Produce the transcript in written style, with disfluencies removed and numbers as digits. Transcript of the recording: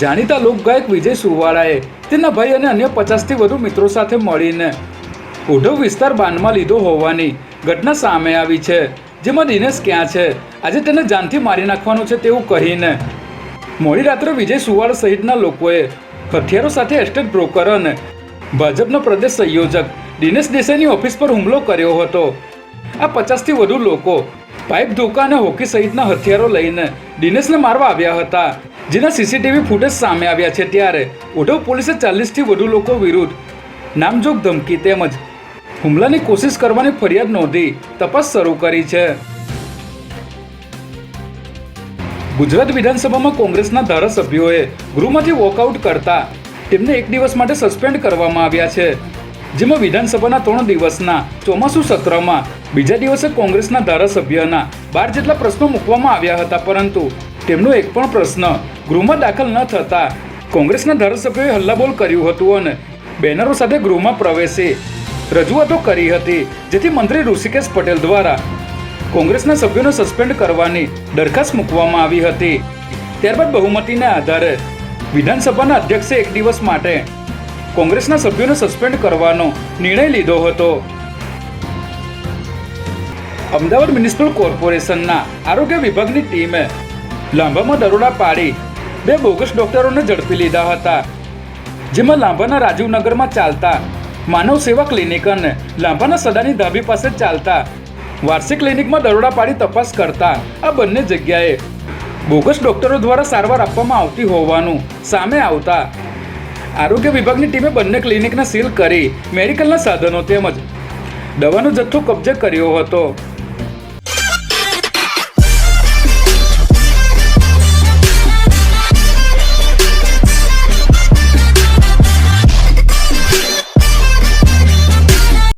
જાણીતા લોકગાયક વિજય સુવાળાએ તેના ભાઈ અને અન્ય 50થી વધુ મિત્રો સાથે મળીને ઉઢવ વિસ્તાર બાનમાં લીધો હોવાની ઘટના સામે આવી છે, જેમાં દિનેશ ક્યાં છે, આજે તેને જાનથી મારી નાખવાનો છે તેવું કહીને મોડી રાત્રે વિજય સુવાળા સહિતના લોકોએ હથિયારો સાથે એસ્ટેટ બ્રોકર અને ભાજપના પ્રદેશ સંયોજક દિનેશ દેસાઈની ઓફિસ પર હુમલો કર્યો હતો. આ 50થી વધુ લોકો પાઇપ ધોકા અને હોકી સહિતના હથિયારો લઈને દિનેશને મારવા આવ્યા હતા, જેના સીસીટીવી ફૂટેજ સામે આવ્યા છે. ત્યારે ઉઢવ પોલીસે 40થી વધુ લોકો વિરુદ્ધ નામજોગ ધમકી તેમજ હુમલાની કોશિશ કરવાની ફરિયાદ નોંધી તપાસ શરૂ કરી છે. ગુજરાત વિધાનસભામાં કોંગ્રેસના ધારાસભ્યોએ ગૃહમાંથી વોકઆઉટ કરતા તેમને 1 દિવસ માટે સસ્પેન્ડ કરવામાં આવ્યા છે, જેમાં વિધાનસભાના 3 દિવસના ચોમાસુ સત્રમાં બીજા દિવસે કોંગ્રેસના ધારાસભ્યના 12 જેટલા પ્રશ્નો મૂકવામાં આવ્યા હતા, પરંતુ તેમનો એક પણ પ્રશ્ન ગૃહમાં દાખલ ન થતા કોંગ્રેસના ધારાસભ્યોએ હલ્લાબોલ કર્યું હતું અને બેનરો સાથે ગૃહમાં પ્રવેશી રજૂઆતો કરી હતી, જેથી મંત્રી ઋષિકેશ પટેલ દ્વારા કોંગ્રેસના સભ્યોને સસ્પેન્ડ કરવાની દરખાસ્ત મૂકવામાં આવી હતી. ત્યારબાદ બહુમતીને આધારે વિધાનસભાના અધ્યક્ષે 1 દિવસ માટે કોંગ્રેસના સભ્યોને સસ્પેન્ડ કરવાનો નિર્ણય લીધો હતો. અમદાવાદ મ્યુનિસિપલ કોર્પોરેશનના આરોગ્ય વિભાગની ટીમે લાંભામાં દરોડા પાડી 2 બોગસ ડોક્ટરોને ઝડપી લીધા હતા, જેમાં લાંભાના રાજીવનગરમાં ચાલતા માનવ સેવા ક્લિનિક અને લાંભાના સદાની ધાબી પાસે ચાલતા વાર્ષિક ક્લિનિકમાં દરોડા પાડી તપાસ કરતા આ બંને જગ્યાએ બોગસ ડોક્ટરો દ્વારા સારવાર આપવામાં આવતી હોવાનું સામે આવતા આરોગ્ય વિભાગની ટીમે બંને ક્લિનિકને સીલ કરી મેડિકલના સાધનો તેમજ દવાનો જથ્થો કબજે કર્યો હતો.